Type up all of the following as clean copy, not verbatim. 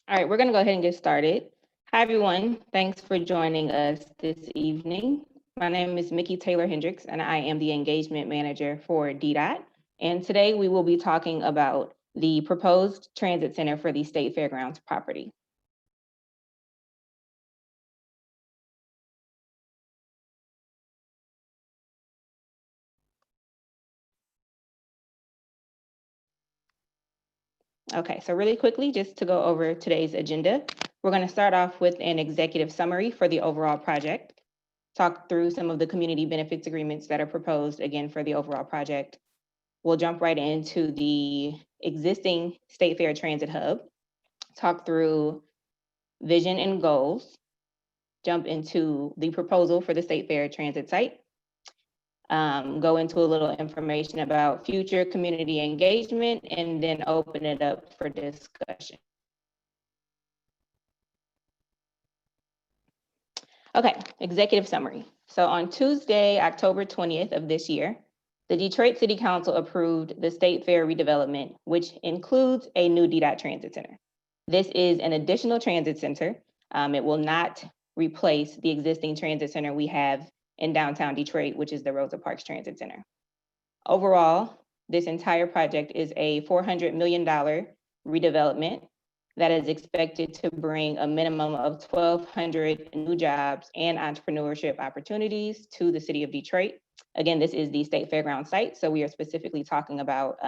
All right, we're going to go ahead and get started. Hi, everyone. Thanks for joining us this evening. My name is Mickey Taylor Hendricks, and I am the engagement manager for DDOT. And today we will be talking about the proposed transit center for the State Fairgrounds property. Okay, so really quickly, just to go over today's agenda, we're going to start off with an executive summary for the overall project, talk through some of the community benefits agreements that are proposed, again, for the overall project. We'll jump right into the existing State Fair Transit Hub, talk through vision and goals, jump into the proposal for the State Fair Transit site, go into a little information about future community engagement, and then open it up for discussion. Okay, executive summary. So on Tuesday, October 20th of this year, the Detroit City Council approved the State Fair redevelopment, which includes a new DDOT Transit Center. This is an additional transit center. It will not replace the existing transit center we have in downtown Detroit, which is the Rosa Parks Transit Center. Overall, this entire project is a $400 million redevelopment that is expected to bring a minimum of 1,200 new jobs and entrepreneurship opportunities to the city of Detroit. Again, this is the State Fairground site, so we are specifically talking about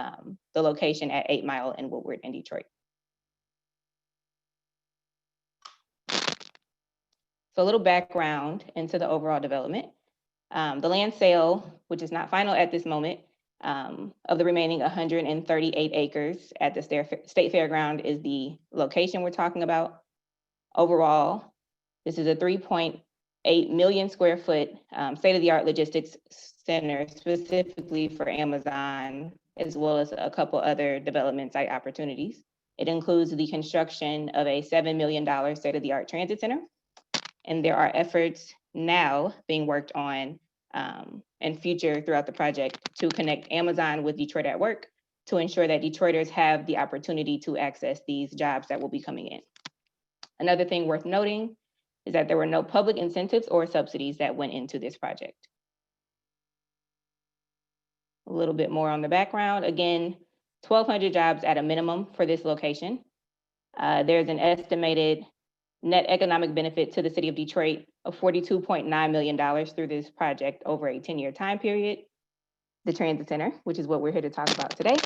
the location at 8 Mile and Woodward in Detroit. So a little background into the overall development. The land sale, which is not final at this moment, of the remaining 138 acres at the State Fairground is the location we're talking about. Overall, this is a 3.8 million square foot state-of-the-art logistics center specifically for Amazon, as well as a couple other development site opportunities. It includes the construction of a $7 million state-of-the-art transit center. And there are efforts now being worked on and future throughout the project to connect Amazon with Detroit at Work to ensure that Detroiters have the opportunity to access these jobs that will be coming in. Another thing worth noting is that there were no public incentives or subsidies that went into this project. A little bit more on the background. Again, 1,200 jobs at a minimum for this location. There's an estimated net economic benefit to the city of Detroit of $42.9 million through this project over a 10-year time period. The transit center, which is what we're here to talk about today.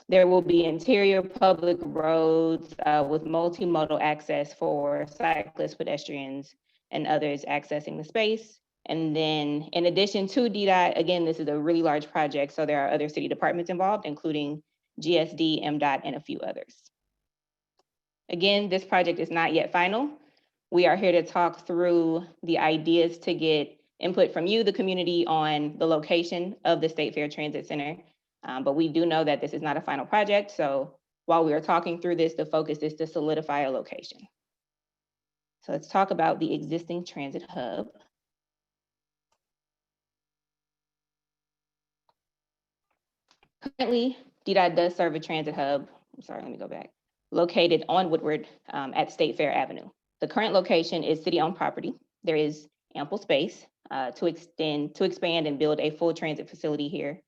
There will be interior public roads with multimodal access for cyclists, pedestrians, and others accessing the space. And then in addition to DDOT, again, this is a really large project, so there are other city departments involved, including GSD, MDOT, and a few others. Again, this project is not yet final. We are here to talk through the ideas to get input from you, the community, on the location of the State Fair Transit Center. But we do know that this is not a final project. So while we are talking through this, the focus is to solidify a location. So let's talk about the existing transit hub. Currently, DDOT does serve a transit hub. I'm sorry, let me go back. Located on Woodward at State Fair Avenue. The current location is city-owned property. There is ample space to expand and build a full transit facility here.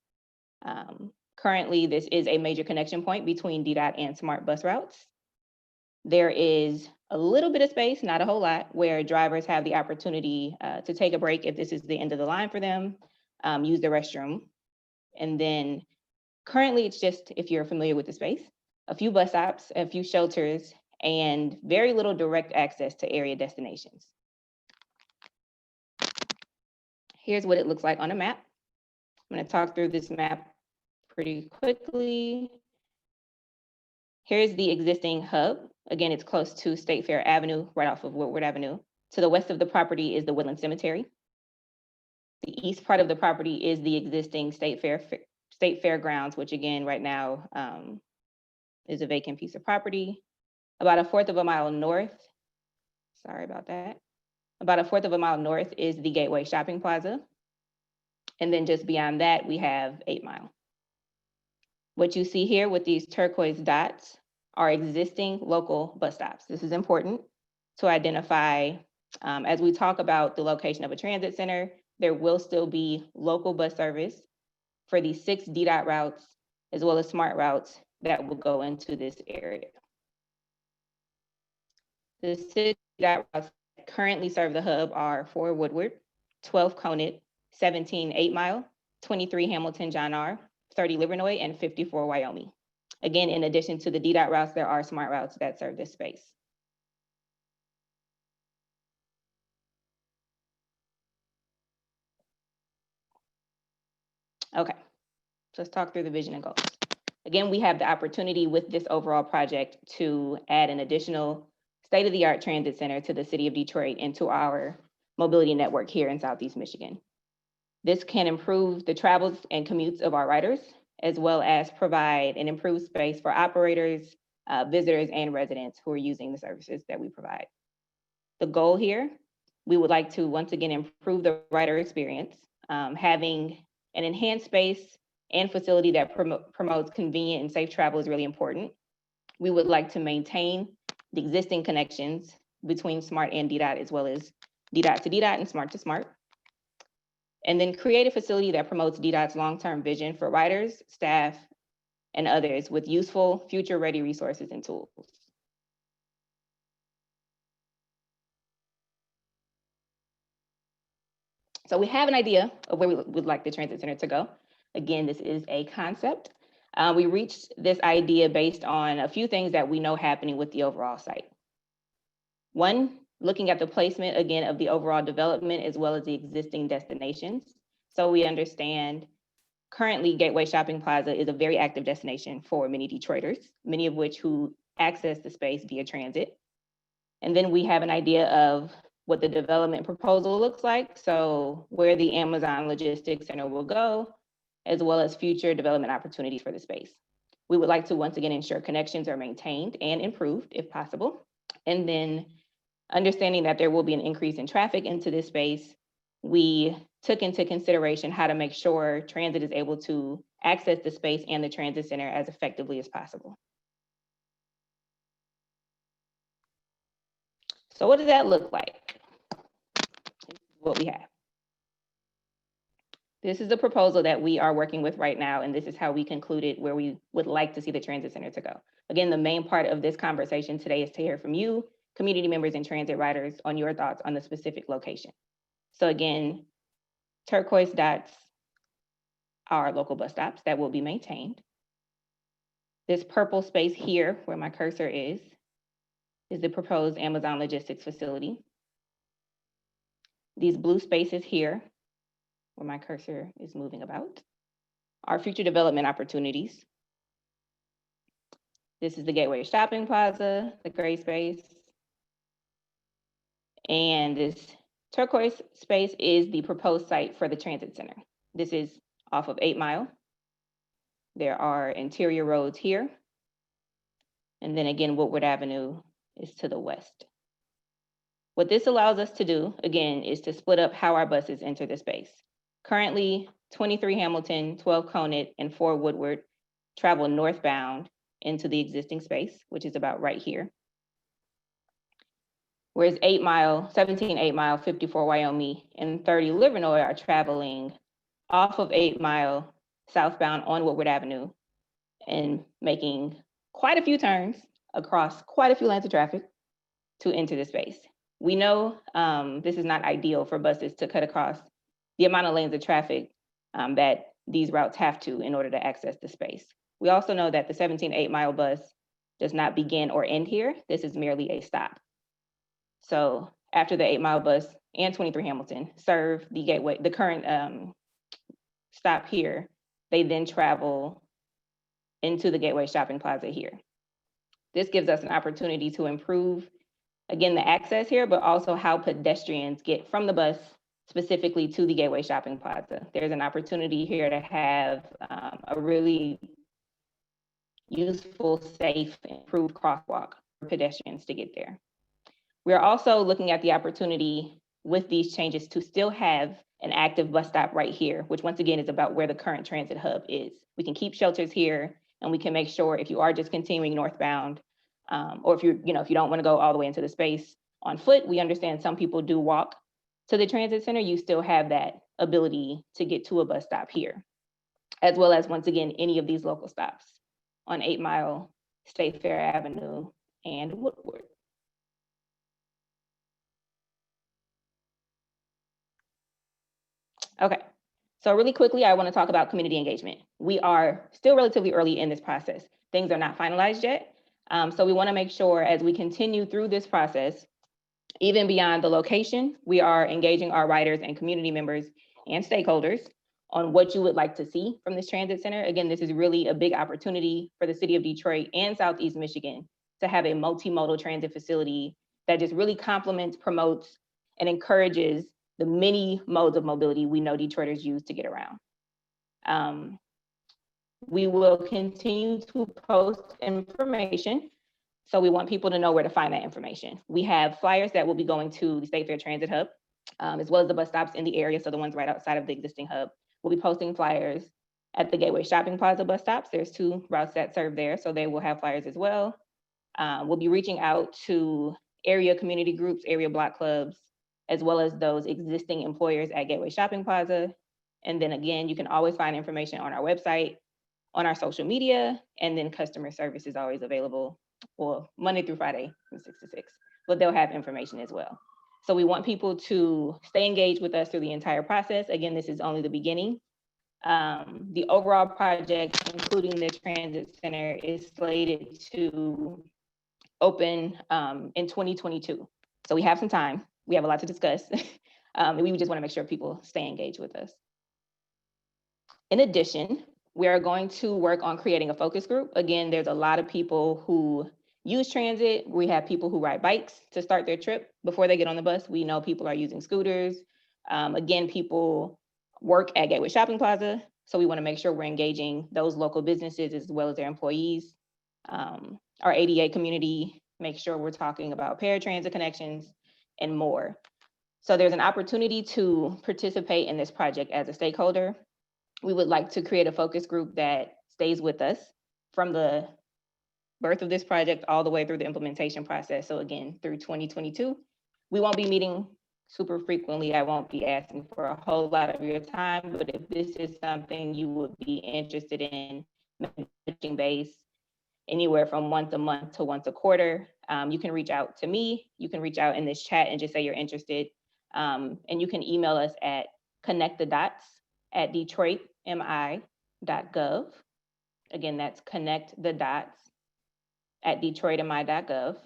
Currently, this is a major connection point between DDOT and Smart Bus routes. There is a little bit of space, not a whole lot, where drivers have the opportunity to take a break if this is the end of the line for them, use the restroom. And then currently, it's just, if you're familiar with the space, a few bus stops, a few shelters, and very little direct access to area destinations. Here's what it looks like on a map. I'm going to talk through this map pretty quickly. Here's the existing hub. Again, it's close to State Fair Avenue, right off of Woodward Avenue. To the west of the property is the Woodland Cemetery. The east part of the property is the existing State Fairgrounds, which again, right now, is a vacant piece of property. About a fourth of a mile north, sorry about that. About a fourth of a mile north is the Gateway Shopping Plaza. And then just beyond that, we have 8 Mile. What you see here with these turquoise dots our existing local bus stops. This is important to identify. As we talk about the location of a transit center, there will still be local bus service for these 6 DDOT routes, as well as smart routes that will go into this area. The 6 DDOT routes that currently serve the hub are 4 Woodward, 12 Conant, 17 8 Mile, 23 Hamilton John R., 30 Livernois, and 54 Wyoming. Again, in addition to the DDOT routes, there are smart routes that serve this space. Okay, so let's talk through the vision and goals. Again, we have the opportunity with this overall project to add an additional state-of-the-art transit center to the city of Detroit into our mobility network here in Southeast Michigan. This can improve the travels and commutes of our riders, as well as provide an improved space for operators, visitors, and residents who are using the services that we provide. The goal here, we would like to once again improve the rider experience, having an enhanced space and facility that promotes convenient and safe travel is really important. We would like to maintain the existing connections between SMART and DDOT, as well as DDOT to DDOT and SMART to SMART. And then create a facility that promotes DDOT's long-term vision for riders, staff, and others with useful, future-ready resources and tools. So we have an idea of where we would like the transit center to go. Again, this is a concept. We reached this idea based on a few things that we know happening with the overall site. One, looking at the placement, again, of the overall development as well as the existing destinations. So we understand currently Gateway Shopping Plaza is a very active destination for many Detroiters, many of which who access the space via transit. And then we have an idea of what the development proposal looks like. So where the Amazon Logistics Center will go, as well as future development opportunities for the space. We would like to once again ensure connections are maintained and improved if possible. And then understanding that there will be an increase in traffic into this space, we took into consideration how to make sure transit is able to access the space and the transit center as effectively as possible. So what does that look like? What we have. This is the proposal that we are working with right now, and this is how we concluded where we would like to see the transit center to go. Again, the main part of this conversation today is to hear from you, community members and transit riders, on your thoughts on the specific location. So again, turquoise dots are local bus stops that will be maintained. This purple space here, where my cursor is the proposed Amazon Logistics facility. These blue spaces here, where my cursor is moving about, are future development opportunities. This is the Gateway Shopping Plaza, the gray space. And this turquoise space is the proposed site for the transit center. This is off of 8 Mile. There are interior roads here. And then again, Woodward Avenue is to the west. What this allows us to do, again, is to split up how our buses enter the space. Currently, 23 Hamilton, 12 Conant, and 4 Woodward travel northbound into the existing space, which is about right here. Whereas 8 Mile, 17 8 Mile, 54 Wyoming, and 30 Livernois are traveling off of 8 Mile southbound on Woodward Avenue and making quite a few turns across quite a few lanes of traffic to enter the space. We know this is not ideal for buses to cut across the amount of lanes of traffic that these routes have to in order to access the space. We also know that the 17 8 Mile bus does not begin or end here. This is merely a stop. So after the 8 Mile bus and 23 Hamilton serve the gateway, the current stop here, they then travel into the Gateway Shopping Plaza here. This gives us an opportunity to improve, again, the access here, but also how pedestrians get from the bus specifically to the Gateway Shopping Plaza. There's an opportunity here to have a really useful, safe, improved crosswalk for pedestrians to get there. We're also looking at the opportunity with these changes to still have an active bus stop right here, which once again is about where the current transit hub is. We can keep shelters here, and we can make sure if you are just continuing northbound Or if you don't want to go all the way into the space on foot, we understand some people do walk to the transit center. You still have that ability to get to a bus stop here, as well as, once again, any of these local stops on 8 Mile, State Fair Avenue, and Woodward. Okay, so really quickly, I want to talk about community engagement. We are still relatively early in this process. Things are not finalized yet. So we want to make sure as we continue through this process, even beyond the location, we are engaging our riders and community members and stakeholders on what you would like to see from this transit center. Again, this is really a big opportunity for the city of Detroit and Southeast Michigan to have a multimodal transit facility that just really complements, promotes, and encourages the many modes of mobility we know Detroiters use to get around. We will continue to post information, so we want people to know where to find that information. We have flyers that will be going to the State Fair Transit Hub, as well as the bus stops in the area, so the ones right outside of the existing hub. We'll be posting flyers at the Gateway Shopping Plaza bus stops. There's 2 routes that serve there, so they will have flyers as well. We'll be reaching out to area community groups, area block clubs, as well as those existing employers at Gateway Shopping Plaza. And then again, you can always find information on our website, on our social media, and then customer service is always available, well, Monday through Friday from 6 to 6, but they'll have information as well. So we want people to stay engaged with us through the entire process. Again, this is only the beginning. The overall project, including the transit center, is slated to open in 2022. So we have some time. We have a lot to discuss. And we just want to make sure people stay engaged with us. In addition, we are going to work on creating a focus group. Again, there's a lot of people who use transit. We have people who ride bikes to start their trip before they get on the bus. We know people are using scooters. Again, people work at Gateway Shopping Plaza. So we want to make sure we're engaging those local businesses as well as their employees. Our ADA community, make sure we're talking about paratransit connections and more. So there's an opportunity to participate in this project as a stakeholder. We would like to create a focus group that stays with us from the birth of this project all the way through the implementation process. So again, through 2022, we won't be meeting super frequently. I won't be asking for a whole lot of your time, but if this is something you would be interested in, messaging base, anywhere from once a month to once a quarter, you can reach out to me. You can reach out in this chat and just say you're interested. And you can email us at connectthedots@detroitmi.gov. Again, that's connectthedots@detroitmi.gov.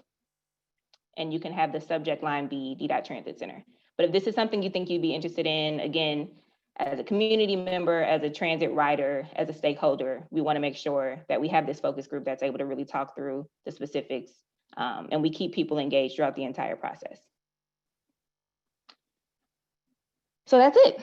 And you can have the subject line be DDOT Transit Center. But if this is something you think you'd be interested in, again, as a community member, as a transit rider, as a stakeholder, we want to make sure that we have this focus group that's able to really talk through the specifics, and we keep people engaged throughout the entire process. So that's it.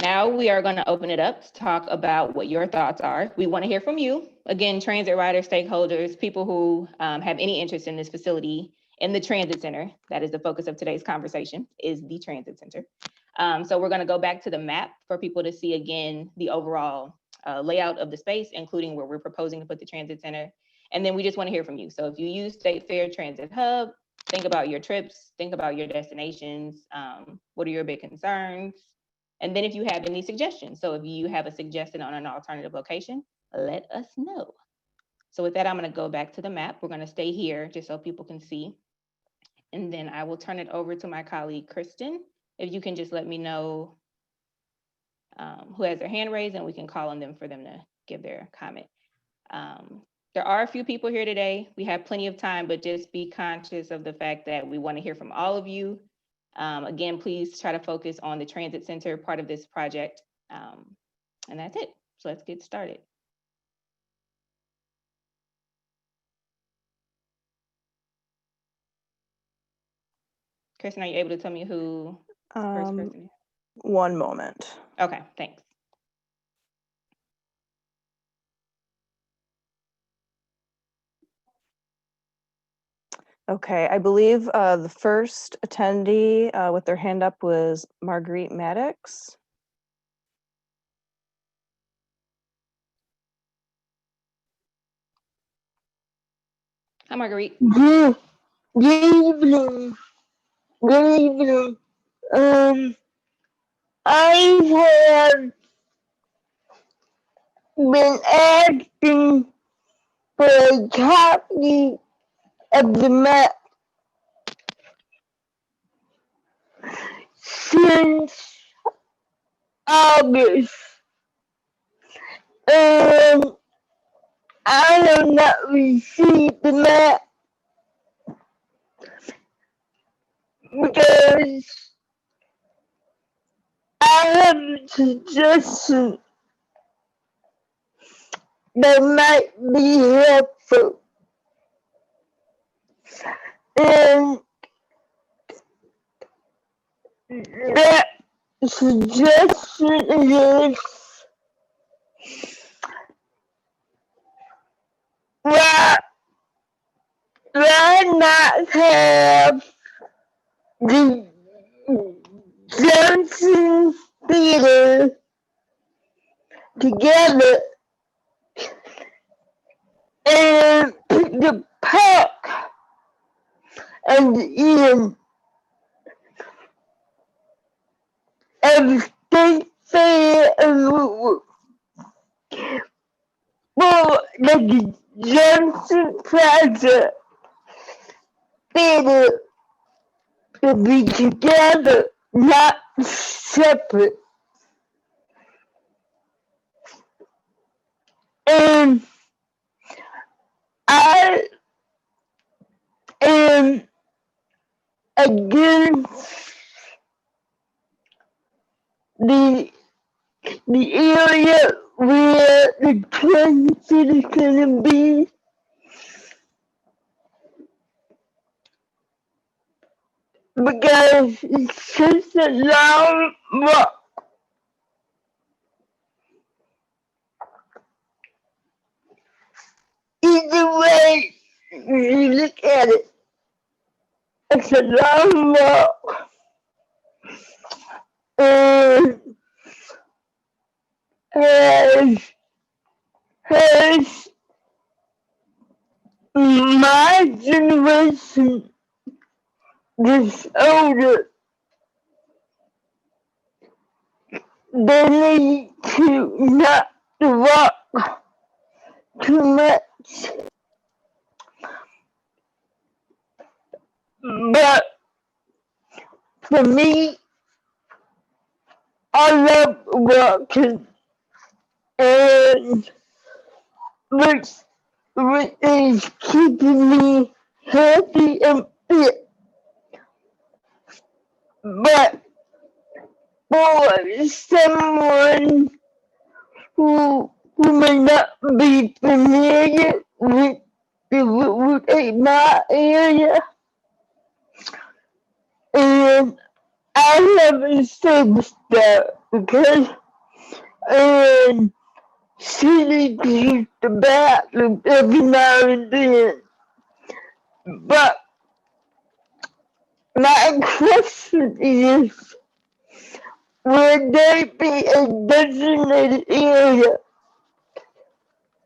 Now we are going to open it up to talk about what your thoughts are. We want to hear from you. Again, transit riders, stakeholders, people who have any interest in this facility, in the transit center. That is the focus of today's conversation, is the transit center. So we're going to go back to the map for people to see, again, the overall layout of the space, including where we're proposing to put the transit center. And then we just want to hear from you. So if you use State Fair Transit Hub, think about your trips, think about your destinations. What are your big concerns? And then if you have any suggestions. So if you have a suggestion on an alternative location, let us know. So with that, I'm going to go back to the map. We're going to stay here just so people can see. And then I will turn it over to my colleague, Kristen. If you can just let me know who has their hand raised, and we can call on them for them to give their comment. There are a few people here today. We have plenty of time, but just be conscious of the fact that we want to hear from all of you. Again, please try to focus on the transit center part of this project. And that's it. So let's get started. Kristen, are you able to tell me who the first person is? One moment. Okay, thanks. Okay, I believe the first attendee with their hand up was Marguerite Maddox. Hi, Marguerite. Good, good evening. Good evening. I have been asking for a copy of the map since August. And I have not received the map because I have a suggestion that might be helpful. And that suggestion is why not have the Johnson Theater together and put the park at the end of State Fair and for the Johnson Plaza Theater to be together, not separate. And I am against the area where the transit is gonna be, because it's just a long walk. Either way you look at it, it's a long walk. And has my generation gets older, they need to not walk too much. But for me, I love walking, and which is keeping me healthy and fit. But for someone who may not be familiar with my area, and I haven't serviced that because she needs to use the bathroom every now and then. But my question is, would there be a designated area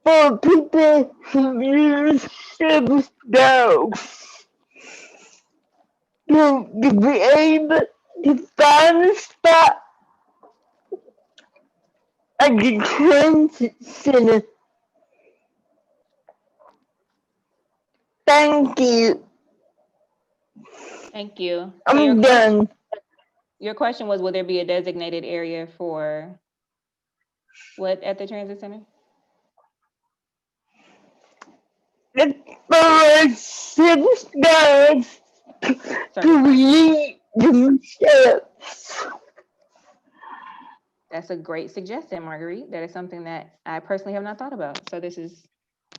for people who use service dogs to be able to find a spot at the transit center? Thank you. Thank you. So I'm done. your question was, will there be a designated area for what at the transit center? For service dogs to relieve themselves. That's a great suggestion, Marguerite. That is something that I personally have not thought about. So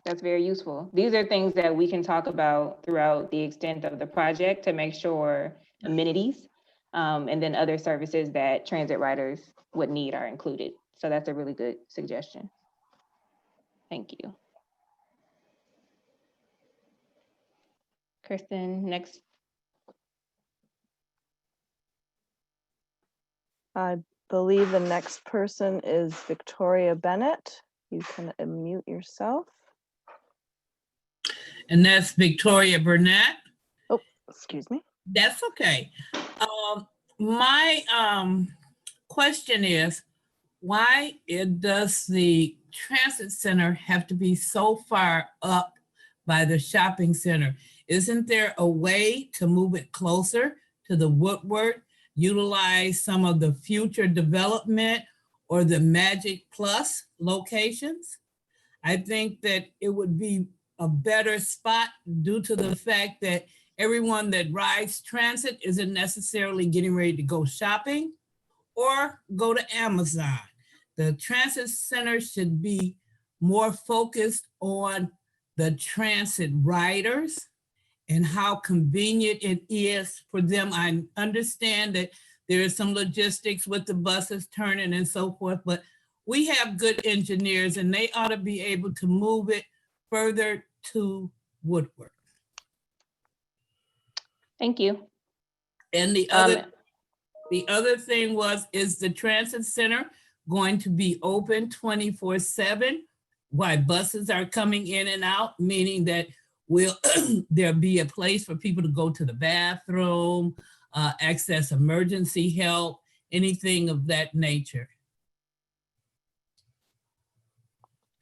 that's very useful. These are things that we can talk about throughout the extent of the project to make sure amenities and then other services that transit riders would need are included. So that's a really good suggestion. Thank you. Kristen, next. I believe the next person is Victoria Bennett. You can unmute yourself. and that's Victoria Burnett. Oh, excuse me. That's okay. My question is, why does the transit center have to be so far up by the shopping center? Isn't there a way to move it closer to the Woodward, utilize some of the future development or the Magic Plus locations? I think that it would be a better spot due to the fact that everyone that rides transit isn't necessarily getting ready to go shopping or go to Amazon. The transit center should be more focused on the transit riders and how convenient it is for them. I understand that there is some logistics with the buses turning and so forth, but we have good engineers and they ought to be able to move it further to Woodward. Thank you. And the other thing is the transit center going to be open 24/7 while buses are coming in and out, meaning that will there be a place for people to go to the bathroom, access emergency help, anything of that nature?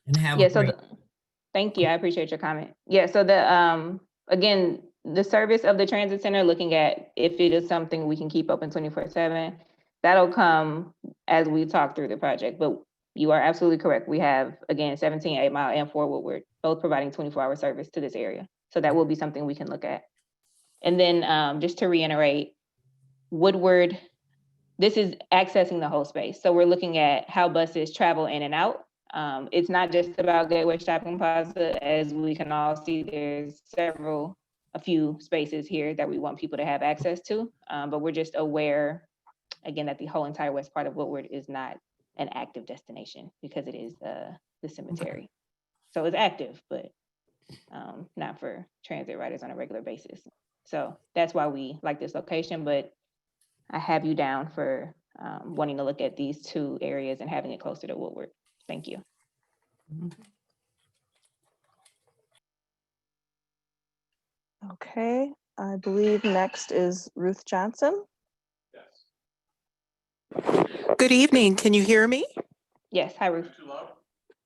And have Yeah, thank you. I appreciate your comment. Yeah, so again, the service of the transit center, looking at if it is something we can keep open 24/7, that'll come as we talk through the project. But you are absolutely correct. We have, again, 17 8 Mile and 4 Woodward, both providing 24-hour service to this area. So that will be something we can look at. And then just to reiterate, Woodward, this is accessing the whole space. So we're looking at how buses travel in and out. It's not just about Gateway Shopping Plaza. As we can all see, there's a few spaces here that we want people to have access to. But we're just aware, again, that the whole entire west part of Woodward is not an active destination because it is the cemetery. So it's active, but not for transit riders on a regular basis. So that's why we like this location, but I have you down for wanting to look at these two areas and having it closer to Woodward. Thank you. Okay, I believe next is Ruth Johnson. Good evening. Can you hear me? Yes, hi Ruth.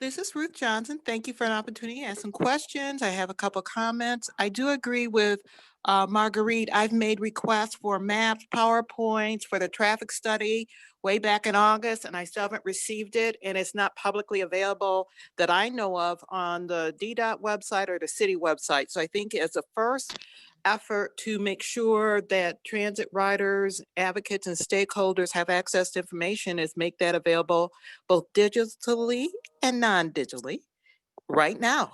This is Ruth Johnson. Thank you for an opportunity to ask some questions. I have a couple comments. I do agree with Marguerite. I've made requests for maps, PowerPoints for the traffic study way back in August, and I still haven't received it, and it's not publicly available that I know of on the DDOT website or the city website. So I think as a first effort to make sure that transit riders, advocates, and stakeholders have access to information is make that available both digitally and non-digitally right now.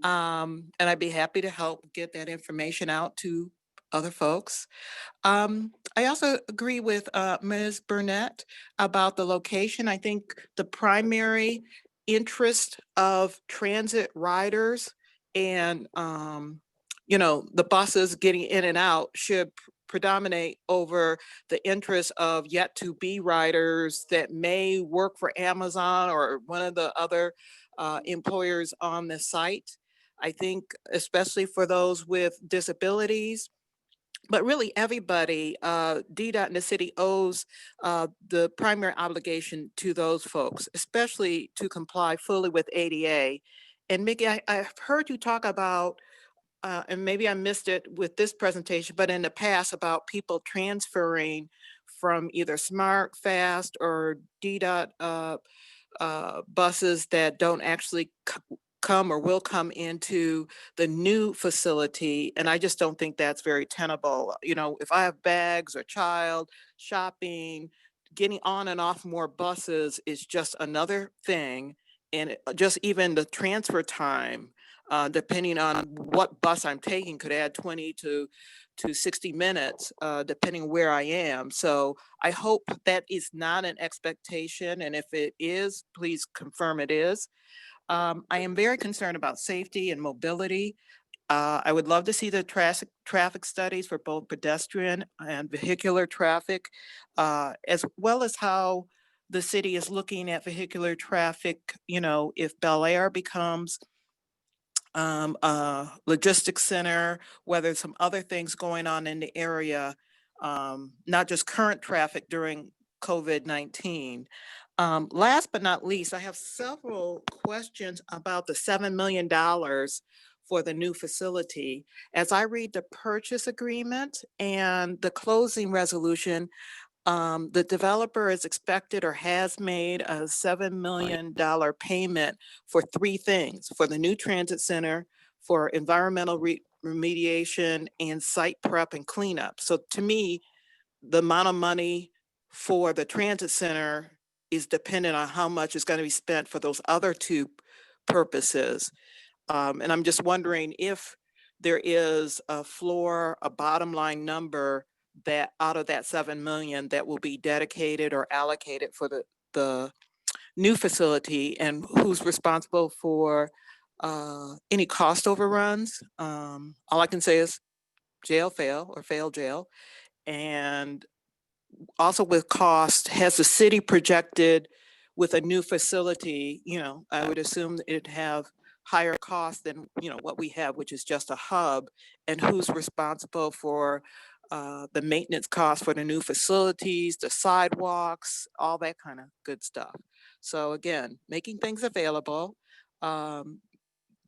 And I'd be happy to help get that information out to other folks. I also agree with Ms. Burnett about the location. I think the primary interest of transit riders and the buses getting in and out should predominate over the interest of yet to be riders that may work for Amazon or one of the other employers on the site. I think especially for those with disabilities, but really everybody, DDOT and the city owes the primary obligation to those folks, especially to comply fully with ADA. And Mickey, I've heard you talk about, and maybe I missed it with this presentation, but in the past about people transferring from either Smart, Fast, or DDOT buses that don't actually come or will come into the new facility. And I just don't think that's very tenable. If I have bags or child, shopping, getting on and off more buses is just another thing. And just even the transfer time, depending on what bus I'm taking, could add 20 to 60 minutes, depending where I am. So I hope that is not an expectation. And if it is, please confirm it is. I am very concerned about safety and mobility. I would love to see the traffic studies for both pedestrian and vehicular traffic, as well as how the city is looking at vehicular traffic. If Bel Air becomes logistics center, whether some other things going on in the area, not just current traffic during COVID-19. Last but not least, I have several questions about the $7 million for the new facility. As I read the purchase agreement and the closing resolution, the developer is expected or has made a $7 million payment for three things: for the new transit center, for environmental remediation, and site prep and cleanup. So to me, the amount of money for the transit center is dependent on how much is going to be spent for those other two purposes. And I'm just wondering if there is a floor, a bottom line number that out of that 7 million that will be dedicated or allocated for the new facility, and who's responsible for any cost overruns. All I can say is jail fail or fail jail. And also with cost, has the city projected with a new facility, I would assume it'd have higher cost than, what we have, which is just a hub, and who's responsible for the maintenance costs for the new facilities, the sidewalks, all that kind of good stuff. So again, making things available,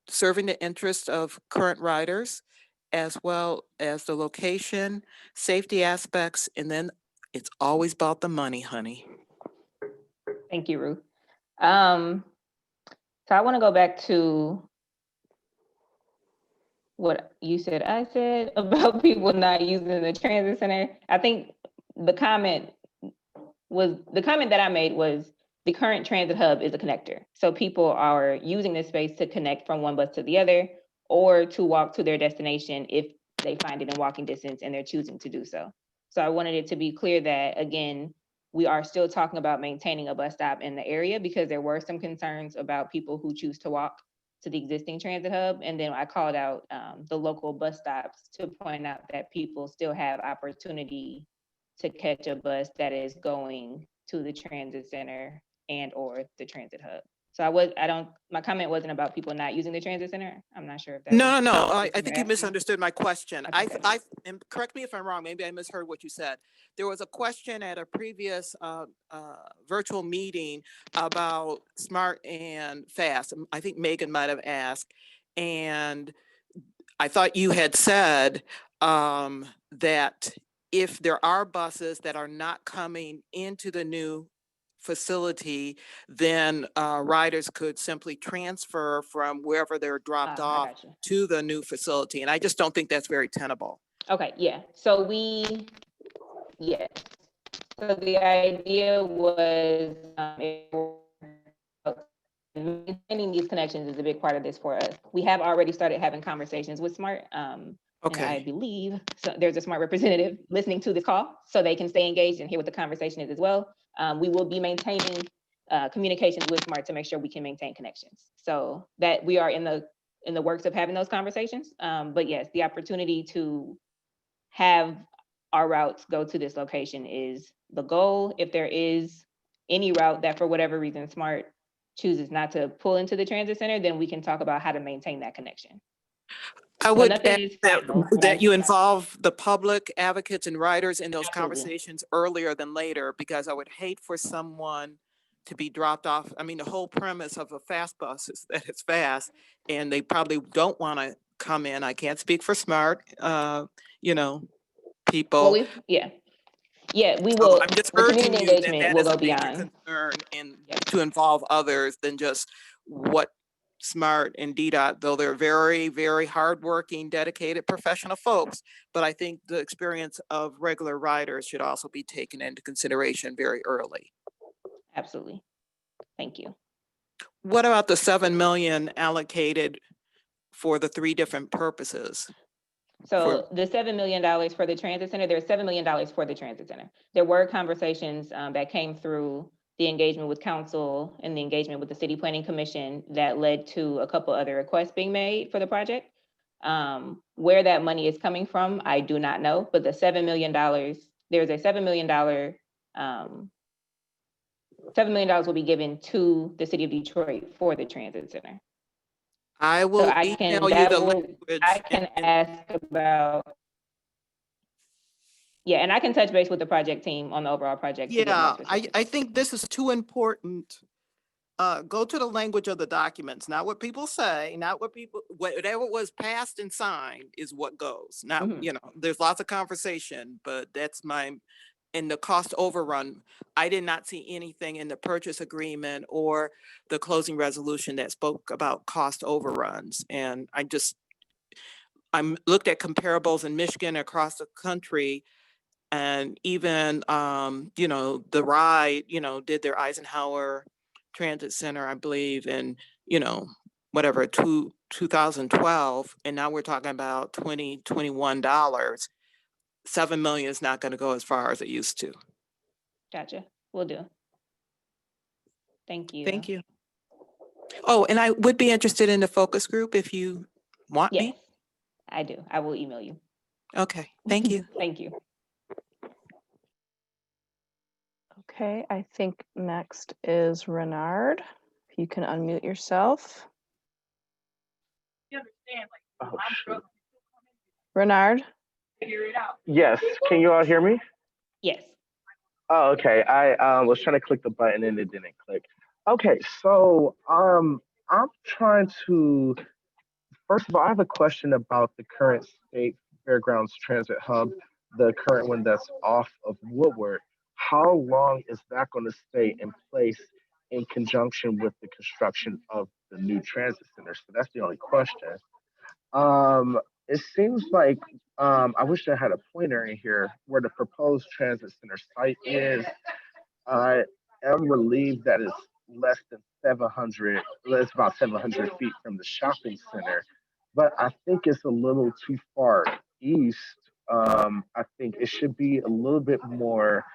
serving the interest of current riders, as well as the location, safety aspects, and then it's always about the money, honey. Thank you, Ruth. So I want to go back to what you said, I said about people not using the transit center. I think the comment that I made was the current transit hub is a connector. So people are using this space to connect from one bus to the other, or to walk to their destination if they find it in walking distance and they're choosing to do so. So I wanted it to be clear that, again, we are still talking about maintaining a bus stop in the area, because there were some concerns about people who choose to walk to the existing transit hub. And then I called out the local bus stops to point out that people still have opportunity to catch a bus that is going to the transit center and or the transit hub. So my comment wasn't about people not using the transit center. I'm not sure if that No. was I think you misunderstood my question. Okay. And correct me if I'm wrong, maybe I misheard what you said. There was a question at a previous virtual meeting about smart and fast. I think Megan might have asked, and I thought you had said that if there are buses that are not coming into the new facility, then riders could simply transfer from wherever they're dropped I off got you. to the new facility. And I just don't think that's very tenable. Okay, yeah. So yes. So the idea was maintaining these connections is a big part of this for us. We have already started having conversations with SMART. And I believe there's a SMART representative listening to this call, so they can stay engaged and hear what the conversation is as well. We will be maintaining communications with SMART to make sure we can maintain connections. So that we are in the works of having those conversations. But yes, the opportunity to have our routes go to this location is the goal. If there is any route that for whatever reason SMART chooses not to pull into the transit center, then we can talk about how to maintain that connection. I would ask final. that you involve the public advocates and riders in those Absolutely. conversations earlier than later, because I would hate for someone to be dropped off. I mean, the whole premise of a fast bus is that it's fast, and they probably don't want to come in. I can't speak for SMART, people. Well, we So will. I'm just The urging community you that engagement that will is go a major beyond. concern, and to involve others than just what SMART and DDOT, though they're very, very hardworking, dedicated, professional folks. But I think the experience of regular riders should also be taken into consideration very early. Absolutely. Thank you. What about the 7 million allocated for the three different purposes? So the $7 million for the transit center, there's $7 million for the transit center. There were conversations that came through the engagement with council and the engagement with the city planning commission that led to a couple other requests being made for the project. Where that money is coming from, I do not know, but the $7 million, there's a $7 million, $7 million will be given to the city of Detroit for the transit center. I So will I can, email you that the will, language. I can ask about, yeah, and I can touch base with the project team on the overall project to get more Yeah, specific. I think this is too important. Go to the language of the documents, not what people say, not what people, whatever was passed and signed is what goes. Not, Mhm. you know, there's lots of conversation, but that's my, in the cost overrun, I did not see anything in the purchase agreement or the closing resolution that spoke about cost overruns. And I'm looked at comparables in Michigan across the country. And even, you know, the ride, you know, did their Eisenhower Transit Center, I believe, in, you know, whatever, 2012. And now we're talking about $21. 7 million is not going to go as far as it used to. Gotcha, will do. Thank you. Thank you. Oh, and I would be interested in the focus group if you want Yes, me. I do. I will email you. Okay, thank you. Thank you. Okay, I think next is Renard. If you can unmute yourself. Oh, shoot. Renard? Yes, can you all hear me? Yes. Oh, okay. I was trying to click the button and it didn't click. Okay, so I'm trying to first of all, I have a question about the current state fairgrounds transit hub, the current one that's off of Woodward. How long is that going to stay in place in conjunction with the construction of the new transit center? So that's the only question. It seems like I wish I had a pointer in here where the proposed transit center site is. I am relieved that it's less than 700, it's about 700 feet from the shopping center, but I think it's a little too far east. I think it should be a little bit more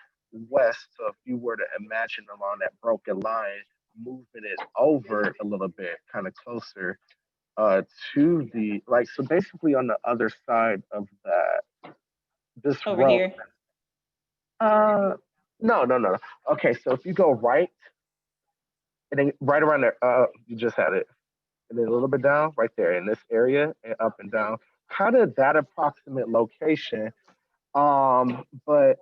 west. So if you were to imagine along that broken line, moving it over a little bit, kind of closer to the, like, so basically on the other side of that, this Over road. here. Uh, no, no, no. Okay, so if you go right, and then right around there, you just had it, and then a little bit down, right there in this area, and up and down, kind of that approximate location. But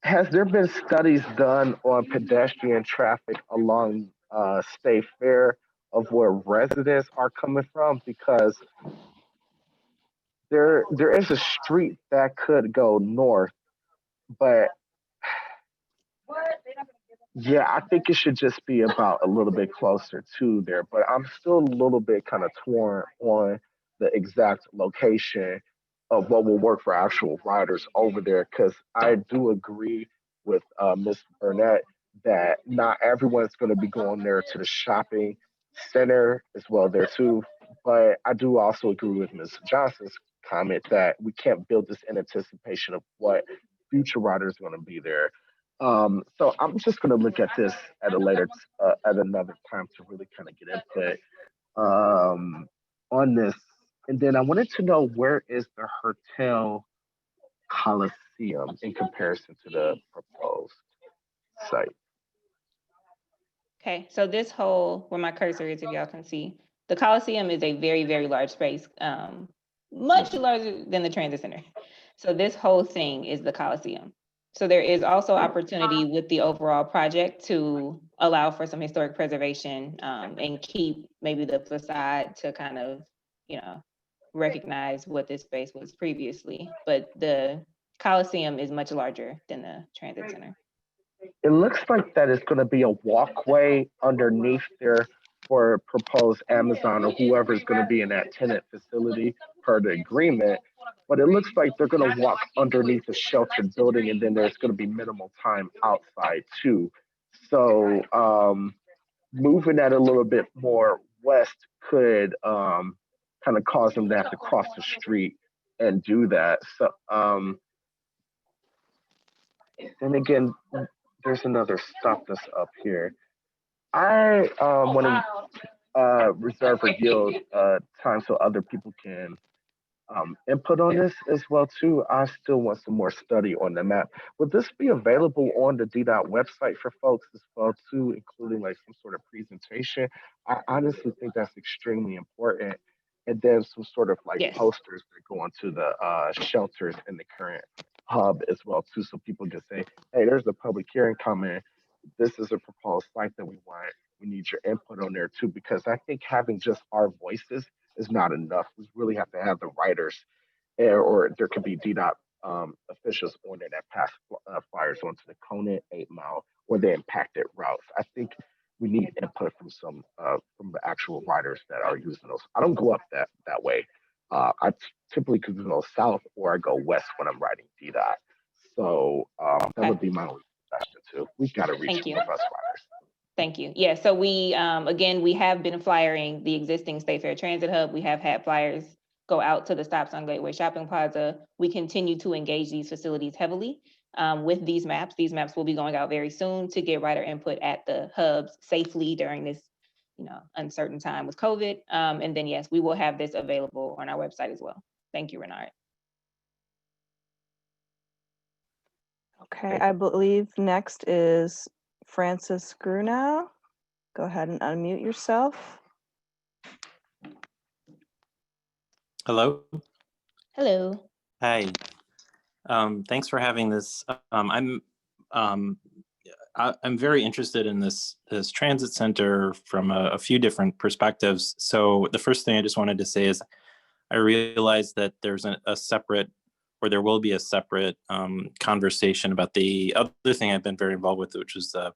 has there been studies done on pedestrian traffic along State Fair of where residents are coming from? Because there is a street that could go north, but yeah, I think it should just be about a little bit closer to there, but I'm still a little bit kind of torn on the exact location of what will work for actual riders over there. Because I do agree with Miss Burnett that not everyone's going to be going there to the shopping center as well there too. But I do also agree with Ms. Johnson's comment that we can't build this in anticipation of what future riders are going to be there. So I'm just going to look at this at a later, at another time to really kind of get input on this. And then I wanted to know, where is the Hertel Coliseum in comparison to the proposed site? Okay, so this whole, where my cursor is, if y'all can see, the Coliseum is a very, very large space, much larger than the transit center. So this whole thing is the Coliseum. So there is also opportunity with the overall project to allow for some historic preservation, and keep maybe the facade to kind of, recognize what this space was previously. But the Coliseum is much larger than the transit center. It looks like that it's going to be a walkway underneath there for proposed Amazon or whoever is going to be in that tenant facility per the agreement. But it looks like they're going to walk underneath a sheltered building, and then there's going to be minimal time outside too. So moving that a little bit more west could kind of cause them to have to cross the street and do that. So then again, there's another stop that's up here. I want to reserve or yield time so other people can input on this as well too. I still want some more study on the map. Would this be available on the DDOT website for folks as well too, including like some sort of presentation? I honestly think that's extremely important. And then some sort of like Yes. posters that go onto the shelters in the current hub as well too, so people can say, "Hey, there's a public hearing coming. This is a proposed site that we want. We need your input on there too," because I think having just our voices is not enough. We really have to have the writers, or there could be DDOT officials on there that pass flyers onto the Conant 8 Mile or the impacted routes. I think we need input from some from the actual writers that are using those. I don't go up that way. I typically could go south or I go west when I'm writing DDOT. So that Okay. would be my only suggestion too. We've got to reach Thank you. more bus riders. Thank you. Yeah, so we, again, we have been flyering the existing State Fair Transit Hub. We have had flyers go out to the stops on Gateway Shopping Plaza. We continue to engage these facilities heavily with these maps. These maps will be going out very soon to get rider input at the hubs safely during this, uncertain time with COVID. And then, yes, we will have this available on our website as well. Thank you, Renard. Okay, I believe next is Francis Grunow. Go ahead and unmute yourself. Hello. Hello. Hi. Thanks for having this. I'm very interested in this transit center from a few different perspectives. So the first thing I just wanted to say is I realized that there's a separate, or there will be a separate conversation about the other thing I've been very involved with, which is the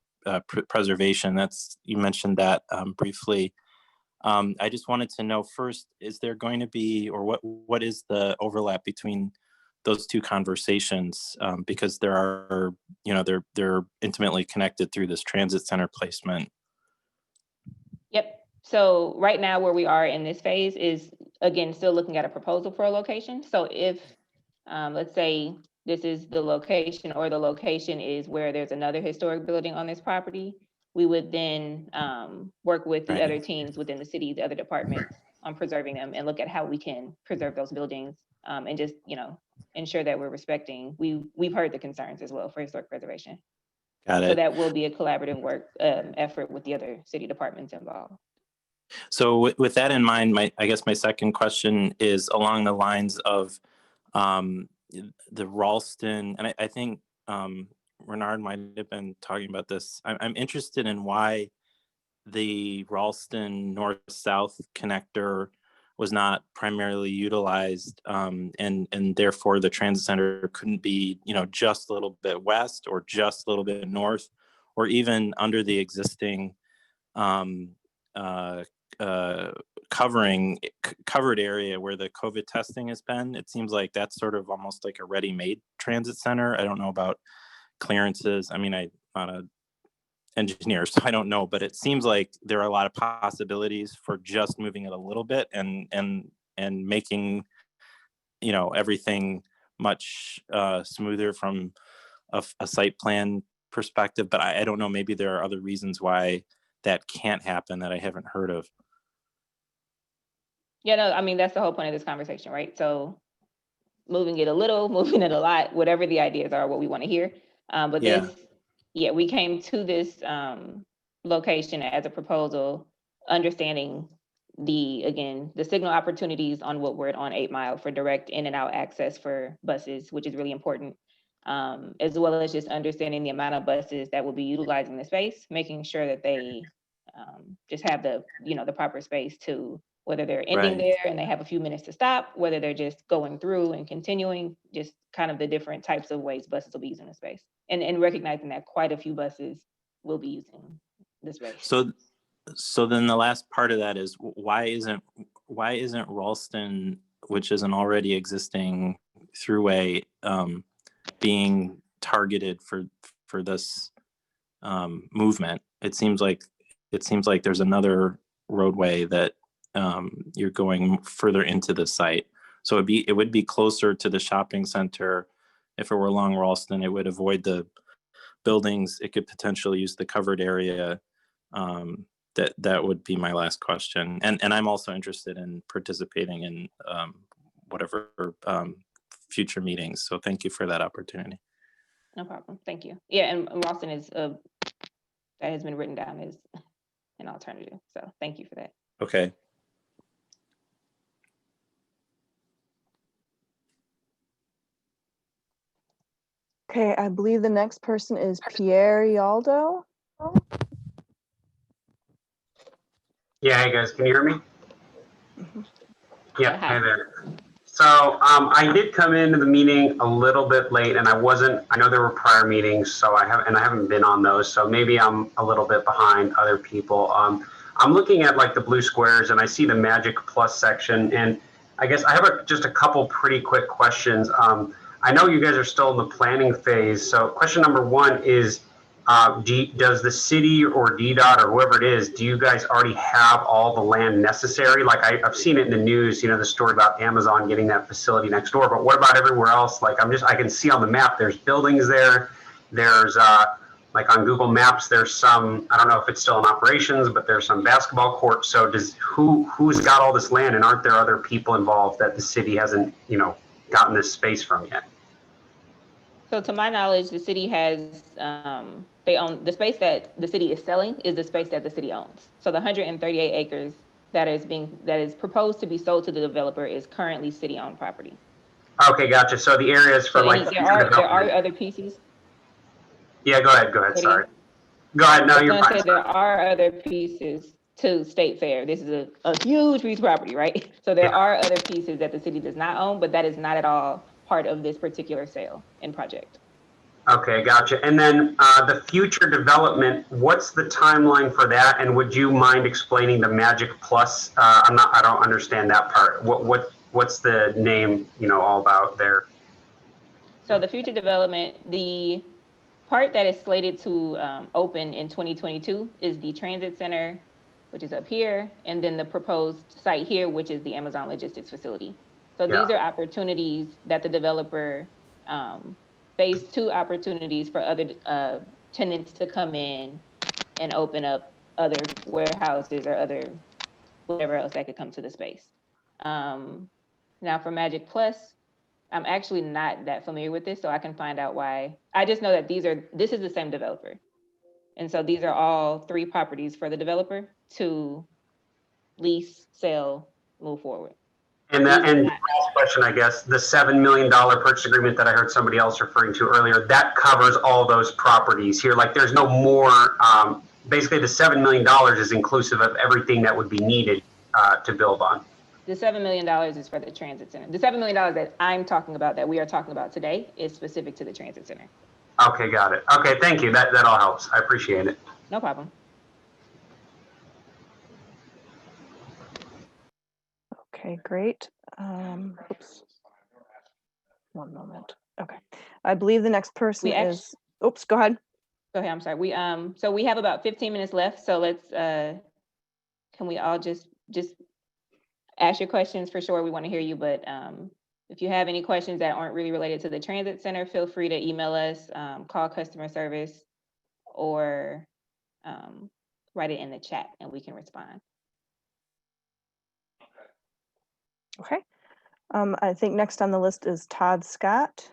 preservation. You mentioned that briefly. I just wanted to know first, is there going to be, or what is the overlap between those two conversations? Because there are, they're intimately connected through this transit center placement. Yep. So right now where we are in this phase is, again, still looking at a proposal for a location. So if, let's say this is the location, or the location is where there's another historic building on this property, we would then work with the other teams within the city, the other departments on preserving them, and look at how we can preserve those buildings and just, ensure that we're respecting, we've heard the concerns as well for historic preservation. Got it. So that will be a collaborative work effort with the other city departments involved. So with that in mind, I guess my second question is along the lines of the Ralston, and I think Renard might have been talking about this. I'm interested in why the Ralston north-south connector was not primarily utilized, and therefore the transit center couldn't be, just a little bit west or just a little bit north, or even under the existing covered area where the COVID testing has been. It seems like that's sort of almost like a ready-made transit center. I don't know about clearances. I mean, I'm not an engineer, so I don't know, but it seems like there are a lot of possibilities for just moving it a little bit and making, everything much smoother from a site plan perspective. But I don't know, maybe there are other reasons why that can't happen that I haven't heard of. Yeah, no, I mean, that's the whole point of this conversation, right? So moving it a little, moving it a lot, whatever the ideas are, what we want to hear. But we came to this location as a proposal, understanding the signal opportunities on Woodward on 8 Mile for direct in and out access for buses, which is really important, as well as just understanding the amount of buses that will be utilizing the space, making sure that they just have the proper space to, whether they're ending there and they have a few minutes to stop, whether they're just going through and continuing, just kind of the different types of ways buses will be using the space, and recognizing that quite a few buses will be using the space. So then the last part of that is why isn't Ralston, which is an already existing throughway, being targeted for this movement? It seems like there's another roadway that you're going further into the site. So it would be closer to the shopping center. If it were along Ralston, it would avoid the buildings. It could potentially use the covered area. That would be my last question. And I'm also interested in participating in whatever future meetings. So thank you for that opportunity. No problem. Thank you. Yeah, and Ralston is that has been written down as an alternative. So thank you for that. Okay. Okay, I believe the next person is Pierre Yaldo. Yeah, hey guys, can you hear me? Mhm. Yeah, Hi. hey there. So I did come into the meeting a little bit late, and I know there were prior meetings, so I haven't been on those, so maybe I'm a little bit behind other people. I'm looking at like the blue squares, and I see the Magic Plus section, and I guess I have just a couple pretty quick questions. I know you guys are still in the planning phase, so question number one is, does the city or DDOT or whoever it is, do you guys already have all the land necessary? Like I've seen it in the news, you know, the story about Amazon getting that facility next door, but what about everywhere else? Like I can see on the map, there's buildings there. There's like on Google Maps, there's some, I don't know if it's still in operations, but there's some basketball courts. So who's got all this land, and aren't there other people involved that the city hasn't, you know, gotten this space from yet? So to my knowledge, the city has, they own, the space that the city is selling is the space that the city owns. So the 138 acres that is proposed to be sold to the developer is currently city-owned property. Okay, gotcha. So the areas for So like there are other pieces. Yeah, go ahead. Sorry. Go ahead. No, I was you're gonna fine. say there are other pieces to State Fair. This is a huge piece of property, right? So there are other pieces that the city does not own, but that is not at all part of this particular sale and project. Okay, gotcha. And then the future development, what's the timeline for that? And would you mind explaining the Magic Plus? I don't understand that part. What's the name, you know, all about there? So the future development, the part that is slated to open in 2022 is the transit center, which is up here, and then the proposed site here, which is the Amazon logistics facility. So these are opportunities that the developer phase two opportunities for other tenants to come in and open up other warehouses or other whatever else that could come to the space. Now for Magic Plus, I'm actually not that familiar with this, so I can find out why. I just know that this is the same developer. And so these are all 3 properties for the developer to lease, sell, move forward. And last question, I guess, the $7 million purchase agreement that I heard somebody else referring to earlier, that covers all those properties here. Like there's no more, basically the $7 million is inclusive of everything that would be needed to build on. The $7 million is for the transit center. The $7 million that I'm talking about, that we are talking about today, is specific to the transit center. Okay, got it. Okay, thank you. That all helps. I appreciate it. No problem. Okay, great. Oops. One moment. Okay. I believe the next person is, oops, go ahead. Go ahead, I'm sorry. So we have about 15 minutes left. So let's, can we all just ask your questions? For sure, we want to hear you, but if you have any questions that aren't really related to the transit center, feel free to email us, call customer service, or write it in the chat and we can respond. Okay. I think next on the list is Todd Scott.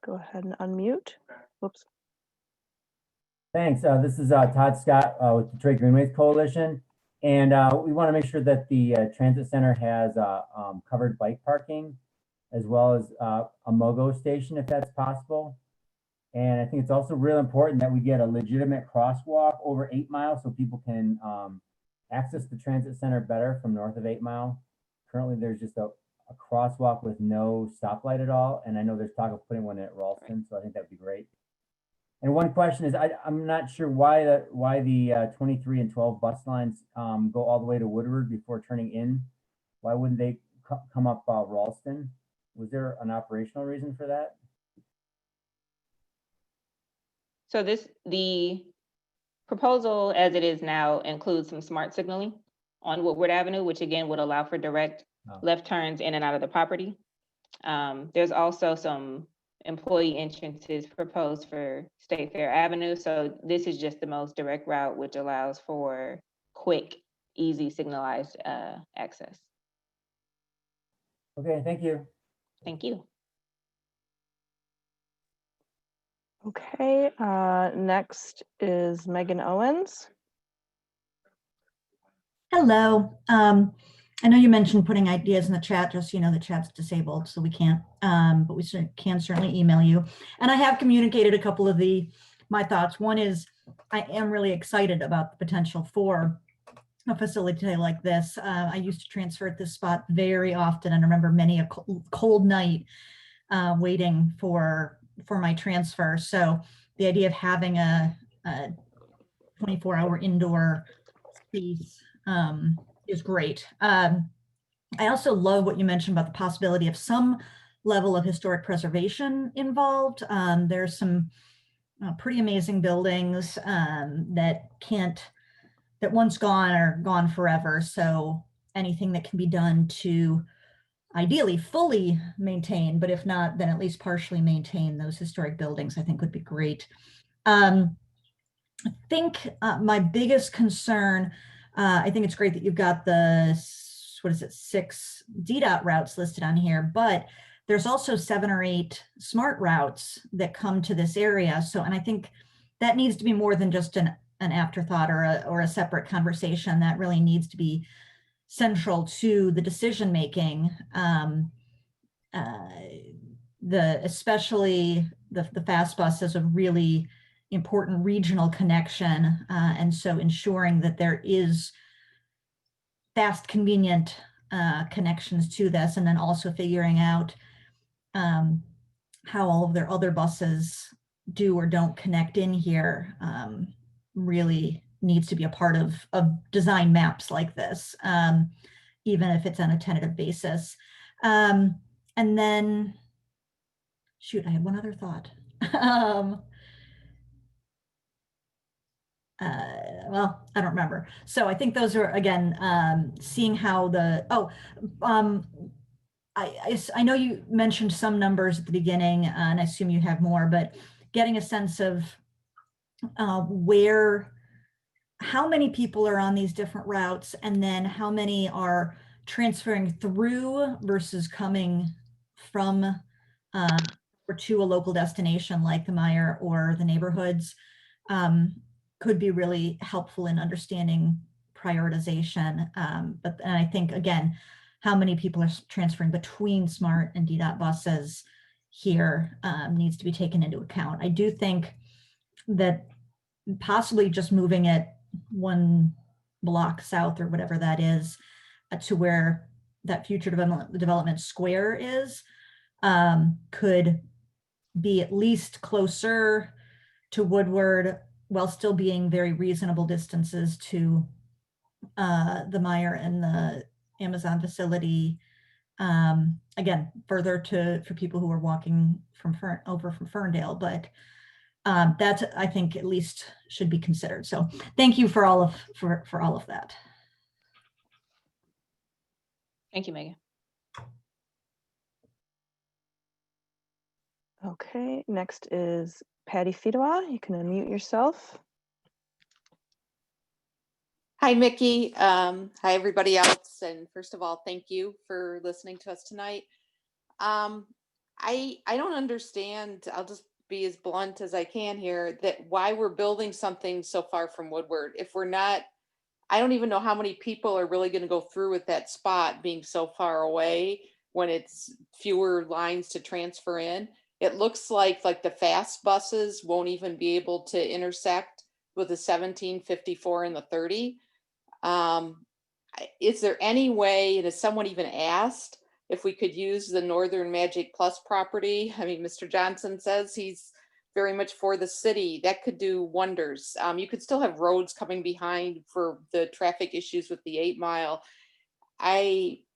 Go ahead and unmute. Whoops. Thanks. This is Todd Scott with the Trade Greenways Coalition. And we want to make sure that the transit center has covered bike parking, as well as a MOGO station, if that's possible. And I think it's also really important that we get a legitimate crosswalk over 8 Mile so people can access the transit center better from north of 8 Mile. Currently, there's just a crosswalk with no stoplight at all. And I know there's talk of putting one at Ralston, so I think that would be great. And one question is, I'm not sure why the 23 and 12 bus lines go all the way to Woodward before turning in. Why wouldn't they come up Ralston? Was there an operational reason for that? So the proposal as it is now includes some smart signaling on Woodward Avenue, which again would allow for direct left turns in and out of the property. There's also some employee entrances proposed for State Fair Avenue. So this is just the most direct route, which allows for quick, easy signalized access. Okay, thank you. Thank you. Okay, next is Megan Owens. Hello. I know you mentioned putting ideas in the chat, just so you know the chat's disabled, so we can't, but we can certainly email you. And I have communicated a couple of my thoughts. One is I am really excited about the potential for a facility like this. I used to transfer at this spot very often, and I remember many a cold night waiting for my transfer. So the idea of having a 24-hour indoor space is great. I also love what you mentioned about the possibility of some level of historic preservation involved. There's some pretty amazing buildings that once gone are gone forever. So anything that can be done to ideally fully maintain, but if not, then at least partially maintain those historic buildings, I think would be great. I think my biggest concern, I think it's great that you've got the, 6 DDOT routes listed on here, but there's also 7 or 8 smart routes that come to this area. So, and I think that needs to be more than just an afterthought or a separate conversation. That really needs to be central to the decision making. Especially the fast bus is a really important regional connection, and so ensuring that there is fast, convenient connections to this, and then also figuring out how all of their other buses do or don't connect in here really needs to be a part of design maps like this, even if it's on a tentative basis. And then, shoot, I had one other thought. Well, I don't remember. So I think those are, again, seeing how I know you mentioned some numbers at the beginning, and I assume you have more, but getting a sense of how many people are on these different routes, and then how many are transferring through versus coming from or to a local destination like the Meyer or the neighborhoods, could be really helpful in understanding prioritization. And I think, again, how many people are transferring between SMART and DDOT buses here needs to be taken into account. I do think that possibly just moving it 1 block south or whatever that is to where that future development square is could be at least closer to Woodward while still being very reasonable distances to the Meyer and the Amazon facility. Again, further for people who are walking over from Ferndale, but that I think at least should be considered. So thank you for all of that. Thank you, Megan. Okay, next is Patty Fidowa. You can unmute yourself. Hi, Mickey. Hi, everybody else. And first of all, thank you for listening to us tonight. I don't understand. I'll just be as blunt as I can here, that why we're building something so far from Woodward. If we're not, I don't even know how many people are really going to go through with that spot being so far away when it's fewer lines to transfer in. It looks like the fast buses won't even be able to intersect with the 1754 and the 30. Is there any way, and has someone even asked if we could use the Northern Magic Plus property? I mean, Mr. Johnson says he's very much for the city. That could do wonders. You could still have roads coming behind for the traffic issues with the 8 Mile.